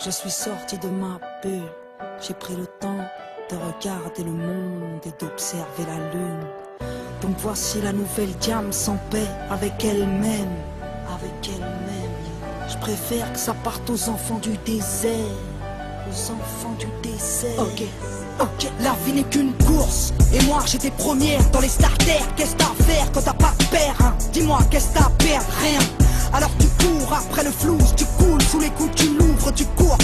Je suis sorti de ma bulle, j'ai pris le temps de regarder le monde et d'observer la lune. Donc voici la nouvelle Diam sans paix avec elle-même, avec elle-même. Je préfère que ça parte aux enfants du désert, aux enfants du désert. Ok, la vie n'est qu'une course, et moi j'étais première dans les starters. Qu'est-ce t'as à faire quand t'as pas de père, hein? Dis-moi, qu'est-ce t'as à perdre? Rien. Alors tu cours après le flou, tu coules sous les coups, tu l'ouvres, tu cours,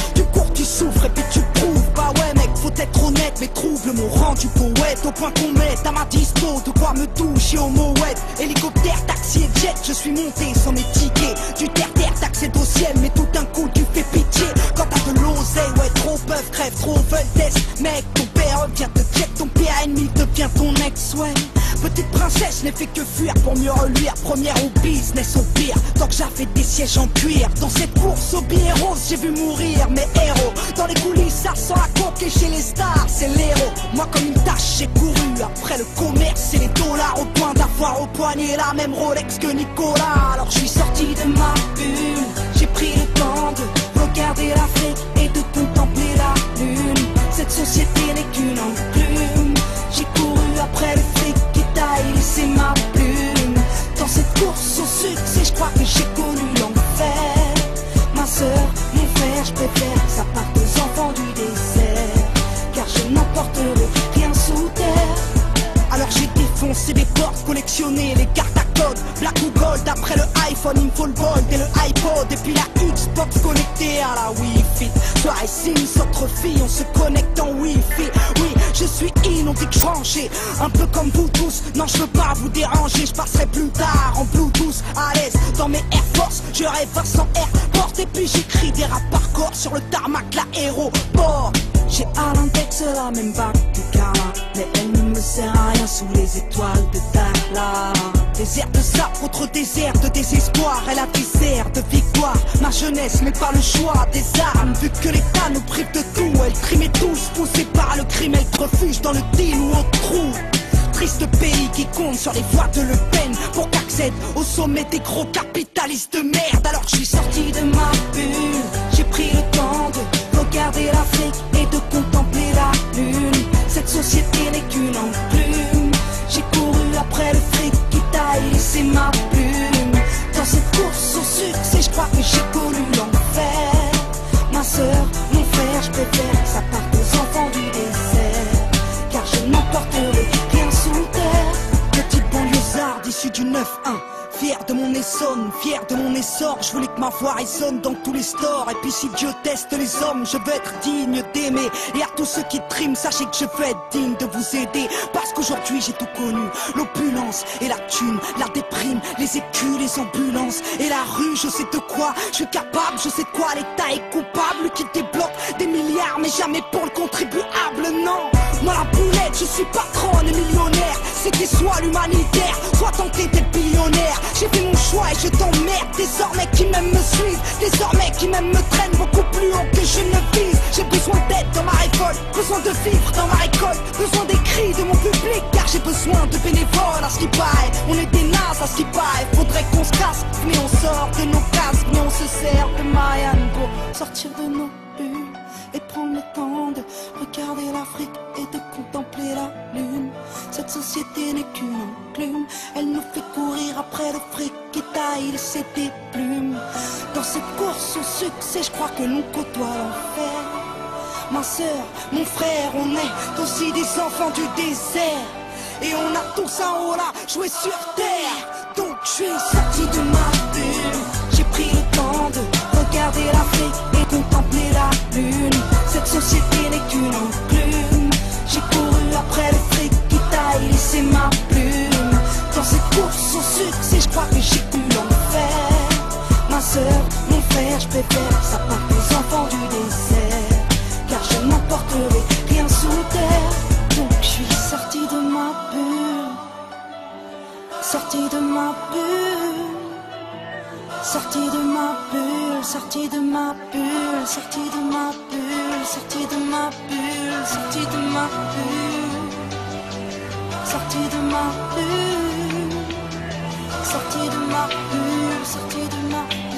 tu souffres et puis tu prouves. Bah ouais mec, faut être honnête, mais trouve le mot rendu poète, au point qu'on mette à ma dispo de quoi me toucher au mouette. Hélicoptère, taxi et jet, je suis monté sans mes tickets. Du terre-terre, t'accèdes au ciel, mais tout d'un coup tu fais pitié. Quand t'as de l'oseille, ouais trop peuvent, crève, trop veulent test. Mec, ton père vient te check, ton pire ennemi devient ton ex, ouais. Petite princesse n'ai fait que fuir pour mieux reluire. Première au business au pire, tant que j'avais des sièges en cuir. Dans cette course au billet rose, j'ai vu mourir mes héros. Dans les coulisses, ça sent la coque et chez les stars, c'est l'héros. Moi comme une tâche, j'ai couru après le commerce et les dollars, au point d'avoir au poignet la même Rolex que Nicolas. Alors je suis sorti de ma bulle, j'ai pris le temps de regarder l'Afrique et de contempler la lune. Cette société n'est qu'une enclume. J'ai couru après le fric qui taille, laissé ma plume. Dans cette course au succès, je crois que j'ai connu l'enfer. Ma soeur, mon frère, je préfère que ça parte aux enfants du désert, car je n'emporterai rien sous terre. Alors j'ai défoncé des portes, collectionné les cartes à code, black ou gold. Après le iPhone, il me faut le gold et le iPod, et puis la Xbox connectée à la Wi-Fi. Soirée Sims, entre filles, on se connecte en Wi-Fi. Oui, je suis in, on dit que je rangeais, un peu comme vous tous. Non, je veux pas vous déranger, je passerai plus tard en Bluetooth, à l'aise dans mes Air Force. Je rêve à 100 airports, et puis j'écris des rap par corps sur le tarmac, l'aéroport. J'ai à l'index la même bague que Carla, mais elle ne me sert à rien sous les étoiles de Dakla. Désert de sable contre désert de désespoir, elle a des airs de victoire. Ma jeunesse mais pas le choix des armes, vu que l'État nous prive de tout. Elle trimait tous, poussée par le crime, elle te refuge dans le deal ou au trou. Triste pays qui compte sur les voies de Le Pen pour qu'accède au sommet des gros capitalistes de merde. Alors je suis sorti de ma bulle, j'ai pris le temps de regarder l'Afrique et de contempler la lune. Cette société n'est qu'une enclume. J'ai couru après le fric qui taille, laissé ma plume. Dans cette course au succès, je crois que j'ai connu l'enfer. Ma soeur, mon frère, je préfère que ça parte aux enfants du désert, car je n'emporterai rien sous terre. Petite banlieusarde issue du 9-1, fier de mon Essonne, fier de mon essor. Je voulais que ma voix résonne dans tous les stores. Et puis si Dieu teste les hommes, je veux être digne d'aimer. Et à tous ceux qui triment, sachez que je veux être digne de vous aider. Parce qu'aujourd'hui j'ai tout connu, l'opulence et la thune, la déprime, les écus, les ambulances et la rue. Je sais de quoi je suis capable, je sais de quoi l'État est coupable, qui débloque des milliards mais jamais pour le contribuable, non. Moi la boulette, je suis patronne et millionnaire. C'était soit l'humanitaire, soit tenter d'être billionnaire. J'ai fait mon choix et je t'emmerde. Désormais qui m'aiment me suivent, désormais qui m'aiment me traînent beaucoup plus haut que je ne vise. J'ai besoin d'aide dans ma récolte, besoin de vivre dans ma récolte, besoin des cris de mon public, car j'ai besoin de bénévoles. À ce qui paraît, on est des nazes, à ce qui paraît, faudrait qu'on se casse. Mais on sort de nos cases, mais on se sert de Marianne pour sortir de nos bulles et prendre le temps de regarder l'Afrique et de contempler la lune. Cette société n'est qu'une enclume, elle nous fait courir après le fric qui taille, laisser des plumes. Dans cette course au succès, je crois que l'on côtoie l'enfer. Ma soeur, mon frère, on est aussi des enfants du désert, et on a tous un haut là, joué sur terre. Donc je suis sorti de ma bulle, j'ai pris le temps de regarder l'Afrique et contempler la lune. Cette société n'est qu'une enclume. J'ai couru après le fric qui taille, laissé ma plume. Dans cette course au succès, je crois que j'ai connu l'enfer. Ma soeur, mon frère, je préfère que ça parte aux enfants du désert, car je n'emporterai rien sous terre. Donc je suis sorti de ma bulle, sorti de ma bulle, sorti de ma bulle, sorti de ma bulle, sorti de ma bulle, sorti de ma bulle, sorti de ma bulle, sorti de ma bulle, sorti de ma bulle, sorti de ma bulle.